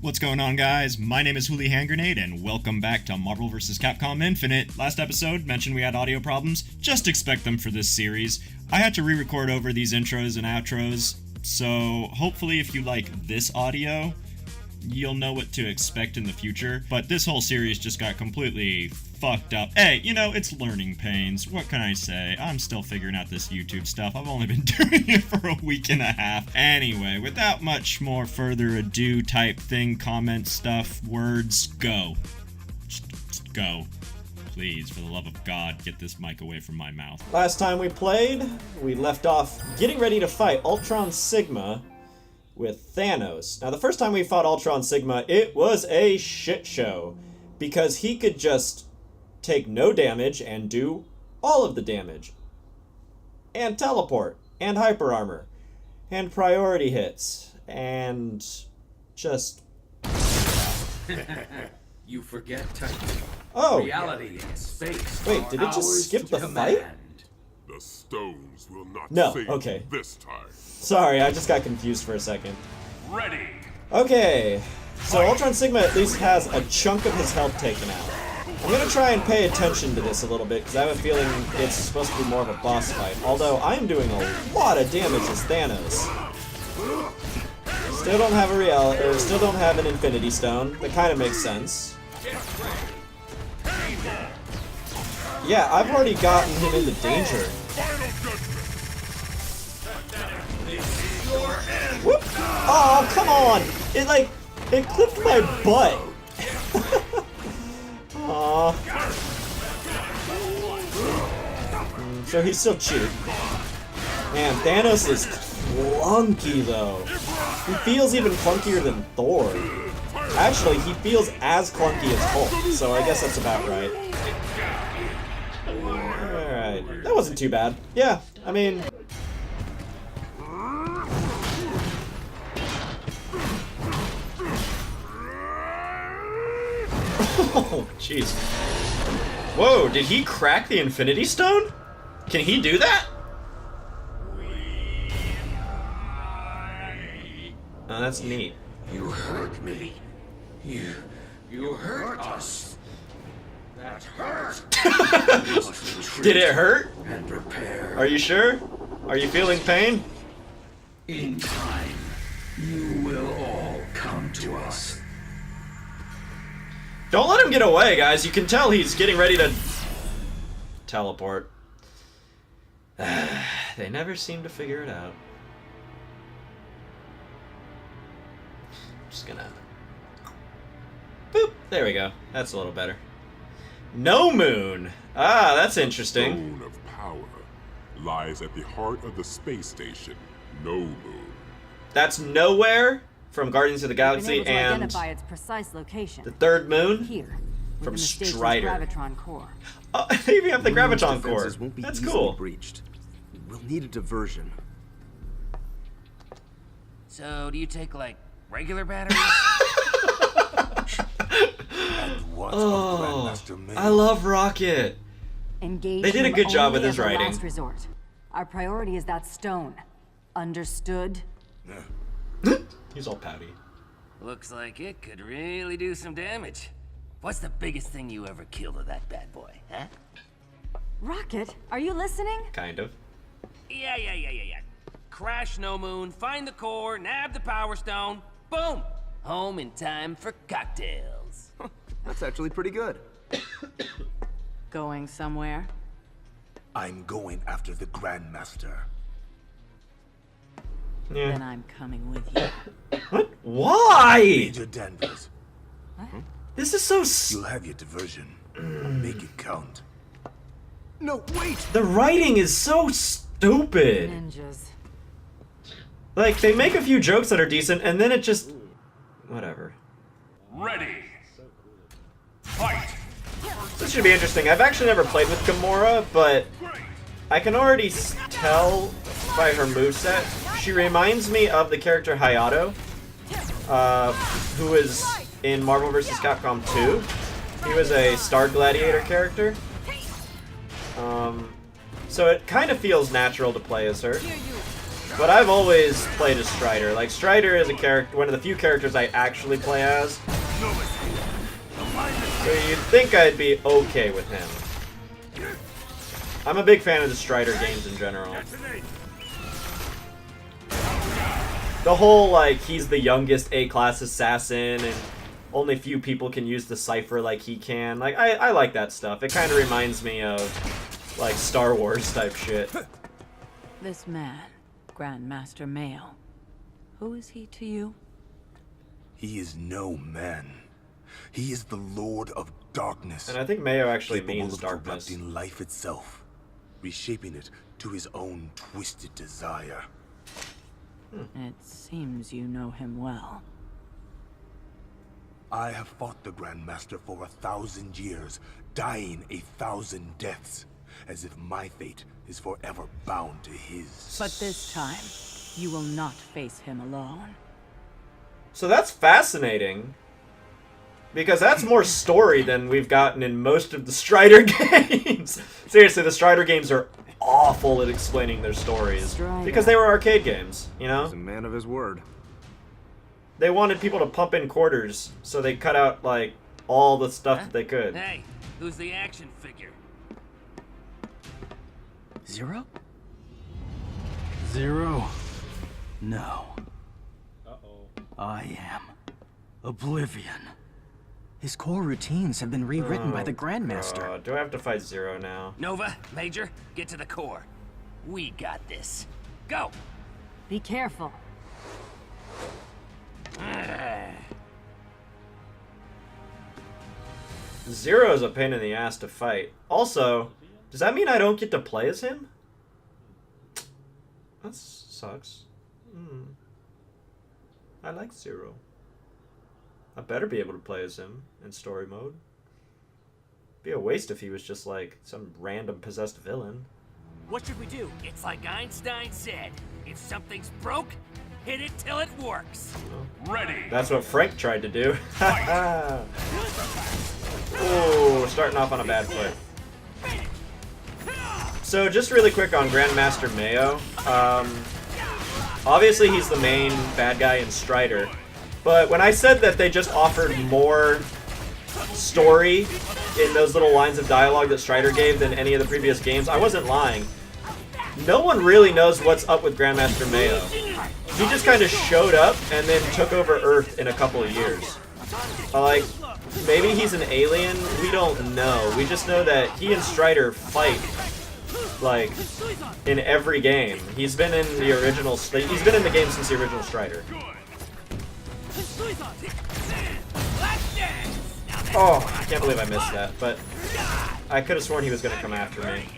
What's going on, guys? My name is Houlihand and welcome back to Marvel vs. Capcom Infinite. Last episode mentioned we had audio problems. Just expect them for this series. I had to re-record over these intros and outros, so hopefully if you like this audio, you'll know what to expect in the future. But this whole series just got completely fucked up. Hey, you know, it's learning pains. What can I say? I'm still figuring out this YouTube stuff. I've only been doing it for a week and a half. Anyway, without much more further ado type thing, comment stuff, words, go. Just go. Please, for the love of God, get this mic away from my mouth. Last time we played, we left off getting ready to fight Ultron Sigma with Thanos. Now, the first time we fought Ultron Sigma, it was a shit show, because he could just take no damage and do all of the damage. And teleport, and hyper armor, and priority hits, and just... You forget Titan. Oh! Reality and space. Wait, did it just skip the fight? The stones will not No, save okay. this time. Sorry, I just got confused for a second. Ready. Okay, so Ultron Sigma at least has a chunk of his health taken out. I'm gonna try and pay attention to this a little bit, because I have a feeling it's supposed to be more of a boss fight. Although, I'm doing a lot of damage as Thanos. Still don't have a still don't have an Infinity Stone. That kind of makes sense. Yeah, I've already gotten him into danger. Whoop! Oh, come on! It clipped my butt. Aww. So he's still cheap. Man, Thanos is clunky though. He feels even clunkier than Thor. Actually, he feels as clunky as Hulk, so I guess that's about right. Alright, that wasn't too bad. Yeah, I mean... Oh, jeez. Whoa, did he crack the Infinity Stone? Can he do that? Oh, that's neat. You hurt me. You hurt us. That hurt. Did it hurt? And repair. Are you sure? Are you feeling pain? In time, you will all come to us. Don't let him get away, guys. You can tell he's getting ready to teleport. They never seem to figure it out. Just gonna... Boop! There we go. That's a little better. No Moon! Ah, that's interesting. The stone of power lies at the heart of the space station, No Moon. That's Nowhere from Guardians of the Galaxy Been able to and identify its precise location. the third moon Here, from within the station's Strider. Gravitron core. Oh, they even have the Moon's Gravitron core. defenses won't be That's easily cool. breached. We'll need a diversion. So, do you take, like, regular batteries? Oh, I love Rocket. Engage They did a him good job with only his as a writing. last resort. Our priority is that stone. Understood? He's all pouty. Looks like it could really do some damage. What's the biggest thing you ever killed with that bad boy, huh? Rocket, are you listening? Kind of. Yeah. Crash No Moon, find the core, nab the power stone, boom! Home in time for cocktails. That's actually pretty good. Going somewhere? I'm going after the Grandmaster. Yeah. Then I'm coming with you. What? Why? Major Danvers, This is so you'll have your diversion. Make it count. No, wait! The writing is so stupid. Ninjas. Like, they make a few jokes that are decent, and then it just... Whatever. Ready. Fight. This should be interesting. I've actually never played with Gamora, but I can already tell by her moveset. She reminds me of the character Hayato, who is in Marvel vs. Capcom 2. He was a Star Gladiator character. So it kind of feels natural to play as her. But I've always played as Strider. Like, Strider is a character, one of the few characters I actually play as. So you'd think I'd be okay with him. I'm a big fan of the Strider games in general. The whole, like, he's the youngest A-class assassin, and only few people can use the cipher like he can. Like, I like that stuff. It kind of reminds me of, like, Star Wars type shit. This man, Grandmaster Mayo, who is he to you? He is no man. He is the Lord of Darkness. And I think Mayo actually capable means of darkness. corrupting life itself, reshaping it to his own twisted desire. It seems you know him well. I have fought the Grandmaster for 1,000 years, dying 1,000 deaths, as if my fate is forever bound to his. But this time, you will not face him alone. So that's fascinating. Because that's more story than we've gotten in most of the Strider games. Seriously, the Strider games are awful at explaining their stories. Because they were arcade games, you know? He's a man of his word. They wanted people to pump in quarters, so they cut out, like, all the stuff that they could. Hey, who's the action figure? Zero? Zero? No. I am Oblivion. His core routines have been rewritten by the Grandmaster. God. Do I have to fight Zero now? Nova, Major, get to the core. We got this. Go! Be careful. Zero's a pain in the ass to fight. Also, does that mean I don't get to play as him? That sucks. I like Zero. I better be able to play as him in story mode. Be a waste if he was just like some random possessed villain. What should we do? It's like Einstein said. If something's broke, hit it till it works. Ready. That's what Frank tried to do. Oh, starting off on a bad foot. So just really quick on Grandmaster Mayo. Obviously he's the main bad guy in Strider. But when I said that they just offered more story in those little lines of dialogue that Strider gave than any of the previous games, I wasn't lying. No one really knows what's up with Grandmaster Mayo. He just kind of showed up and then took over Earth in a couple of years. Like, maybe he's an alien? We don't know. We just know that he and Strider fight, like, in every game. He's been in the original... He's been in the game since the original Strider. Oh, I can't believe I missed that, but I could have sworn he was going to come after me.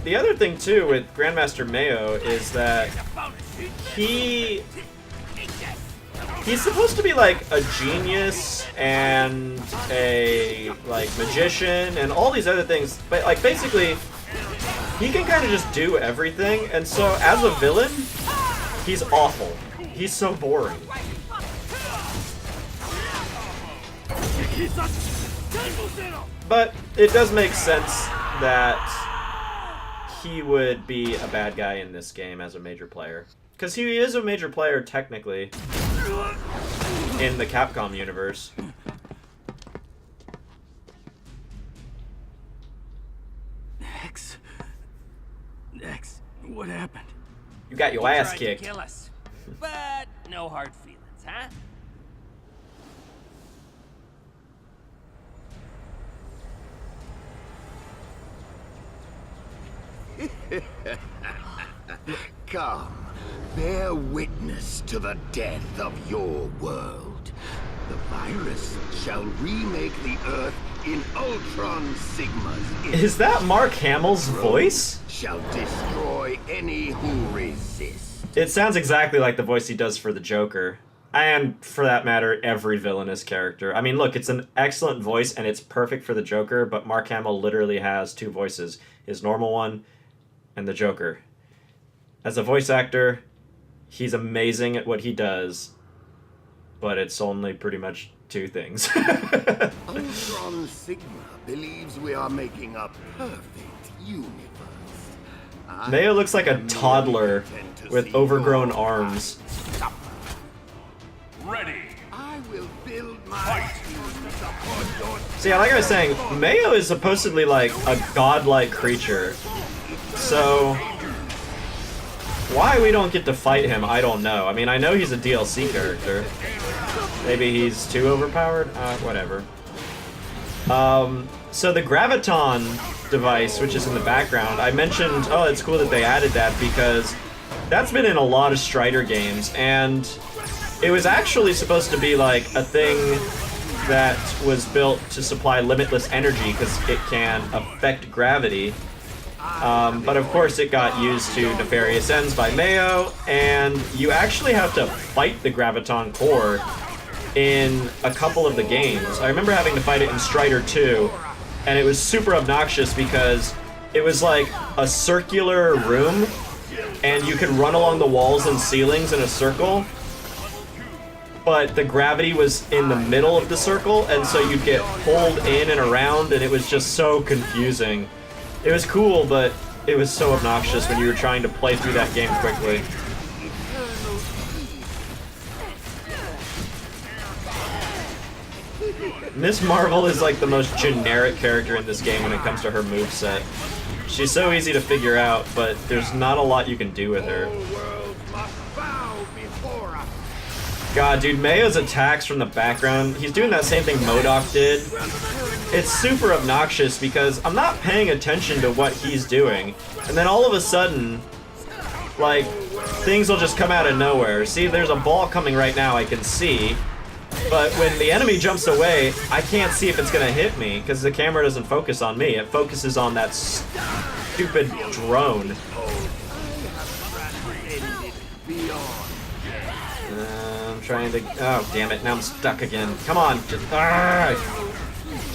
The other thing, too, with Grandmaster Mayo is that he's supposed to be, like, a genius and a, like, magician and all these other things, but, like, basically, he can kind of just do everything, and so as a villain, he's awful. He's so boring. But it does make sense that he would be a bad guy in this game as a major player. Because he is a major player, technically, in the Capcom universe. X, what happened? You got your ass kicked. Kill us. But no hard feelings, huh? Come, bear witness to the death of your world. The virus shall remake the Earth in Ultron Sigma's image. Is that Mark Hamill's voice? Shall destroy any who resist. It sounds exactly like the voice he does for the Joker. And, for that matter, every villainous character. I mean, look, it's an excellent voice, and it's perfect for the Joker, but Mark Hamill literally has two voices. His normal one, and the Joker. As a voice actor, he's amazing at what he does, but it's only pretty much two things. Ultron Sigma believes we are making a perfect universe. Mayo looks like a toddler with overgrown arms. Ready. I will build my teams upon your See, like I was saying, Mayo is supposedly like a godlike creature. So why we don't get to fight him, I don't know. I mean, I know he's a DLC character. Maybe he's too overpowered? Whatever. So the Graviton device, which is in the background, I mentioned, oh, it's cool that they added that because that's been in a lot of Strider games, and it was actually supposed to be like a thing that was built to supply limitless energy because it can affect gravity. But of course it got used to nefarious ends by Mayo, and you actually have to fight the Graviton core in a couple of the games. I remember having to fight it in Strider 2, and it was super obnoxious because it was like a circular room, and you could run along the walls and ceilings in a circle, but the gravity was in the middle of the circle, and so you'd get pulled in and around, and it was just so confusing. It was cool, but it was so obnoxious when you were trying to play through that game quickly. Miss Marvel is like the most generic character in this game when it comes to her moveset. She's so easy to figure out, but there's not a lot you can do with her. God, dude, Mayo's attacks from the background, he's doing that same thing MODOK did. It's super obnoxious because I'm not paying attention to what he's doing, and then all of a sudden, like, things will just come out of nowhere. See, there's a ball coming right now, I can see. But when the enemy jumps away, I can't see if it's gonna hit me, because the camera doesn't focus on me. It focuses on that stupid drone. I'm trying to... Oh, damn it. Now I'm stuck again. Come on. Just,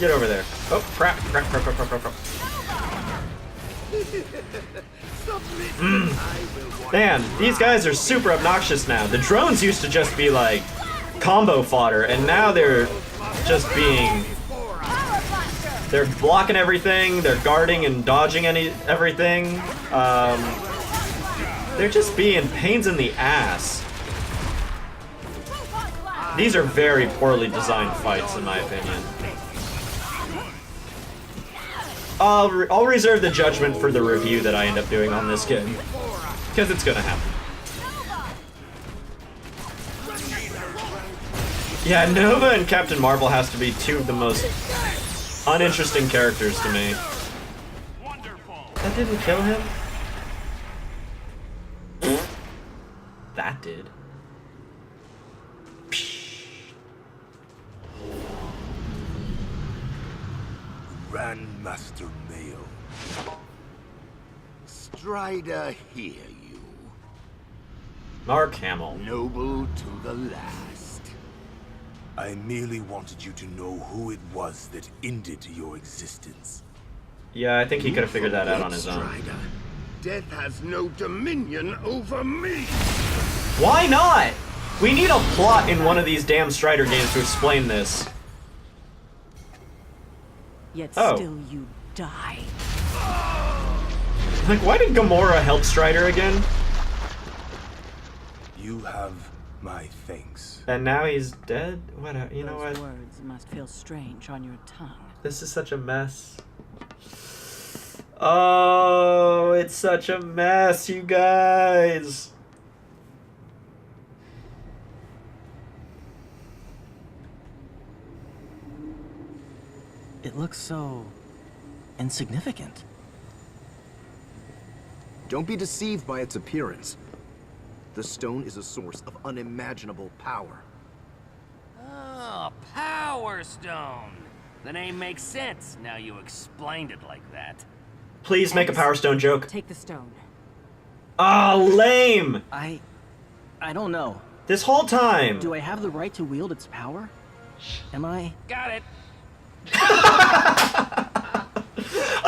get over there. Oh, crap. Crap. Man, these guys are super obnoxious now. The drones used to just be like combo fodder, and now they're just being... They're blocking everything, they're guarding and dodging everything. They're just being pains in the ass. These are very poorly designed fights, in my opinion. I'll reserve the judgment for the review that I end up doing on this game, because it's gonna happen. Yeah, Nova and Captain Marvel has to be two of the most uninteresting characters to me. That didn't kill him? That did. Grandmaster Mayo. Strider, hear you. Mark Hamill. Noble to the last. I merely wanted you to know who it was that ended your existence. Yeah, I think he could have figured that out on his own. Strider, death has no dominion over me. Why not? We need a plot in one of these damn Strider games to explain this. Yet still you die. Like, why did Gamora help Strider again? You have my thanks. And now he's dead? What? You know what? Those words must feel strange on your tongue. This is such a mess. Oh, it's such a mess, you guys. It looks so insignificant. Don't be deceived by its appearance. The stone is a source of unimaginable power. Oh, Power Stone. The name makes sense now you explained it like that. Please make a Power Stone joke. Take the stone. Oh, lame! I don't know. This whole time. Do I have the right to wield its power? Am I? Got it.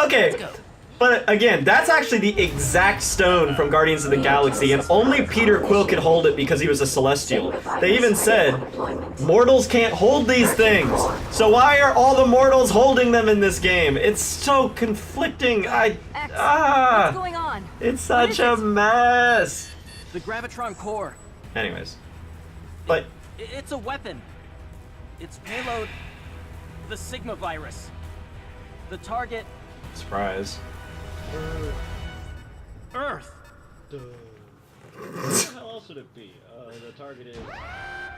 Okay, But again, that's actually the exact stone from Guardians of the Galaxy, and only Peter Quill could hold it because he was a Celestial. They even said, mortals can't hold these things, so why are all the mortals holding them in this game? It's so conflicting. What's going on? It's such a mess. The Gravitron core. Anyways, but It's a weapon. Its payload, the Sigma virus. The target, surprise. Earth. Where the hell else would it be? The target is...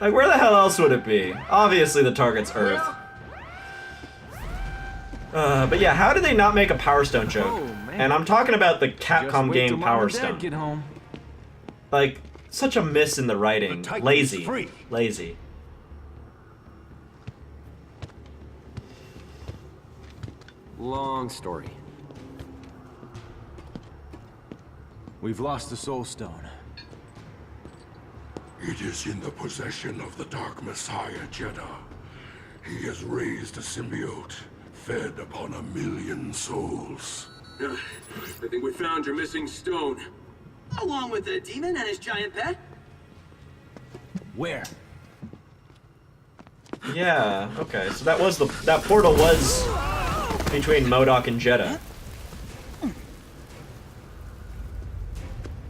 Like, where the hell else would it be? Obviously the target's Earth. But yeah, how did they not make a Power Stone joke? And I'm talking about the Capcom game Power Stone. Get home. Like, such a miss in the writing. The Titan Lazy. is free. Lazy. Long story. We've lost the Soul Stone. It is in the possession of the Dark Messiah Jeddah. He has raised a symbiote, fed upon 1,000,000 souls. I think we found your missing stone. Along with the demon and his giant pet? Where? Yeah, okay. So that was that portal was between MODOK and Jeddah.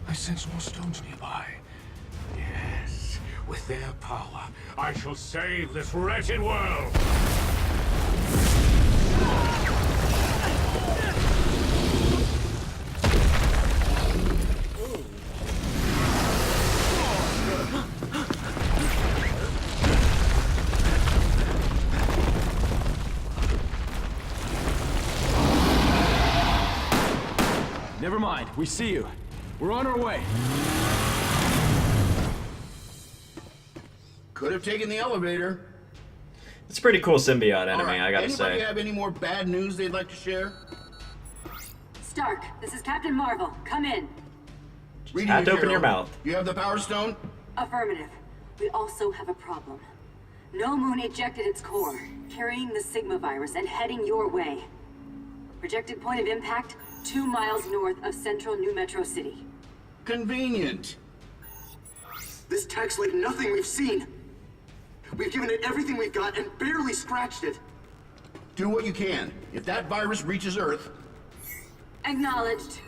I sense more stones nearby. Yes, with their power, I shall save this wretched world. Never mind, we see you. We're on our way. Could have taken the elevator. It's a pretty cool symbiote enemy, All right, I gotta anybody say. have any more bad news they'd like to share? Stark, this is Captain Marvel. Come in. Reading Have to you, open your Hero. mouth. You have the Power Stone? Affirmative. We also have a problem. No Moon ejected its core, carrying the Sigma virus and heading your way. Projected point of impact, 2 miles north of central New Metro City. Convenient. This tech's like nothing we've seen. We've given it everything we've got and barely scratched it. Do what you can. If that virus reaches Earth... Acknowledged.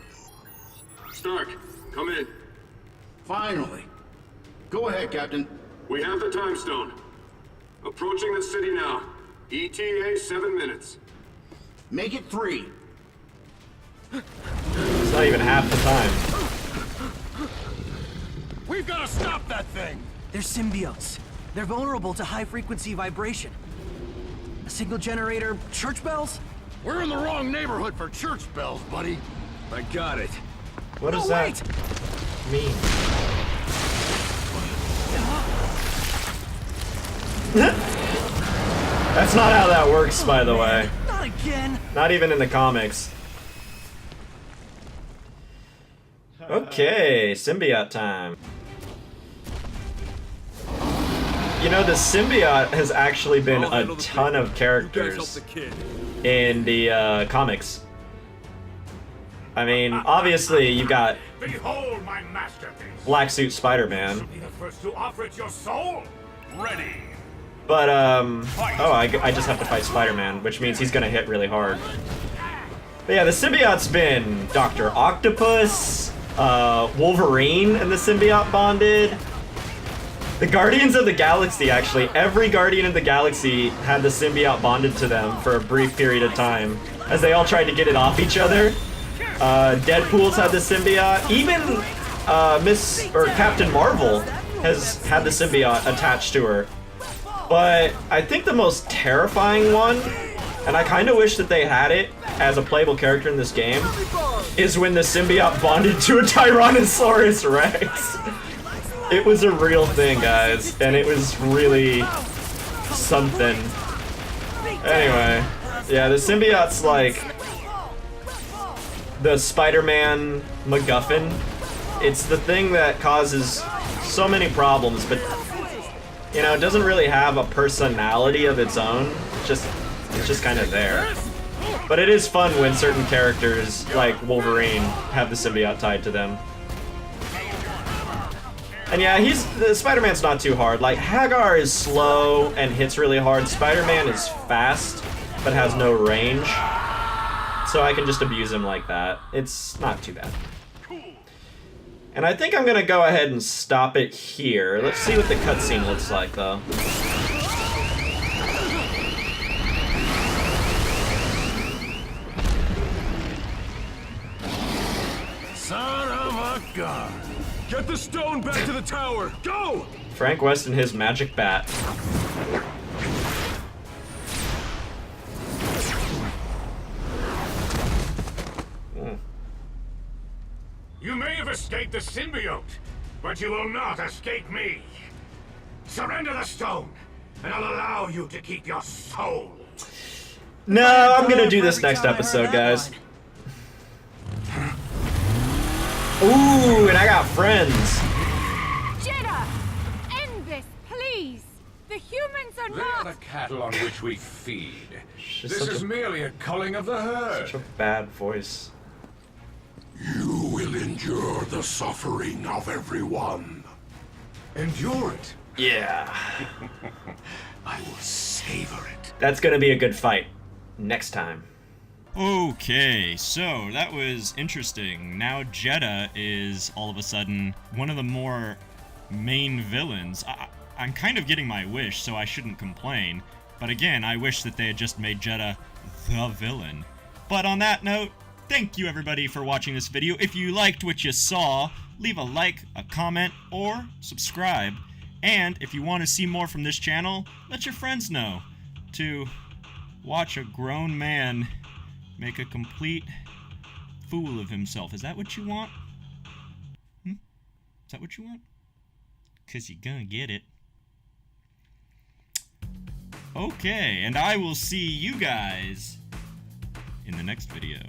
Stark, come in. Finally. Go ahead, Captain. We have the time stone. Approaching the city now. ETA 7 minutes. Make it 3. It's not even half the time. We've got to stop that thing! They're symbiotes. They're vulnerable to high-frequency vibration. A signal generator, church bells? We're in the wrong neighborhood for church bells, buddy. I got it. What does No, that wait! mean? That's not how that works, by the way. Not again! Not even in the comics. Okay, symbiote time. You know, the symbiote has actually been a ton of characters in the comics. I mean, obviously you got Behold my masterpiece. Black Suit Spider-Man, Be the first to offer it your soul. Ready. but oh, I just have to fight Spider-Man, which means he's gonna hit really hard. But yeah, the symbiote's been Dr. Octopus, Wolverine and the symbiote bonded. The Guardians of the Galaxy, actually, every Guardian of the Galaxy had the symbiote bonded to them for a brief period of time, as they all tried to get it off each other. Deadpool's had the symbiote. Even Captain Marvel has had the symbiote attached to her. But I think the most terrifying one, and I kind of wish that they had it as a playable character in this game, is when the symbiote bonded to a Tyrannosaurus Rex. It was a real thing, guys, and it was really something. Anyway, yeah, the symbiote's like the Spider-Man MacGuffin. It's the thing that causes so many problems, but you know, it doesn't really have a personality of its own. It's just kind of there. But it is fun when certain characters, like Wolverine, have the symbiote tied to them. And yeah, Spider-Man's not too hard. Like, Hagar is slow and hits really hard. Spider-Man is fast, but has no range. So I can just abuse him like that. It's not too bad. And I think I'm gonna go ahead and stop it here. Let's see what the cutscene looks like, though. Son of a gun! Get the stone back to the tower! Go! Frank West and his magic bat. You may have escaped the symbiote, but you will not escape me. Surrender the stone, and I'll allow you to keep your soul. No, I'm gonna do this next episode, guys. Ooh, and I got friends. Jeddah! End this, please! The humans are not... They're the cattle on which we feed. This is merely a culling of the herd. Such a bad voice. You will endure the suffering of everyone. Endure it? Yeah. I will savor it. That's gonna be a good fight. Next time. Okay, so that was interesting. Now Jeddah is all of a sudden one of the more main villains. I'm kind of getting my wish, so I shouldn't complain. But again, I wish that they had just made Jeddah the villain. But on that note, thank you everybody for watching this video. If you liked what you saw, leave a like, a comment, or subscribe. And if you want to see more from this channel, let your friends know to watch a grown man make a complete fool of himself. Is that what you want? Is that what you want? 'Cause you're gonna get it. Okay, and I will see you guys in the next video.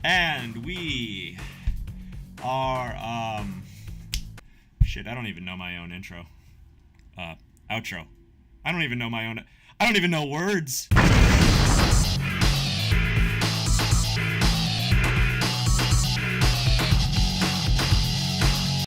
And we are, shit, I don't even know my own intro. Outro. I don't even know words.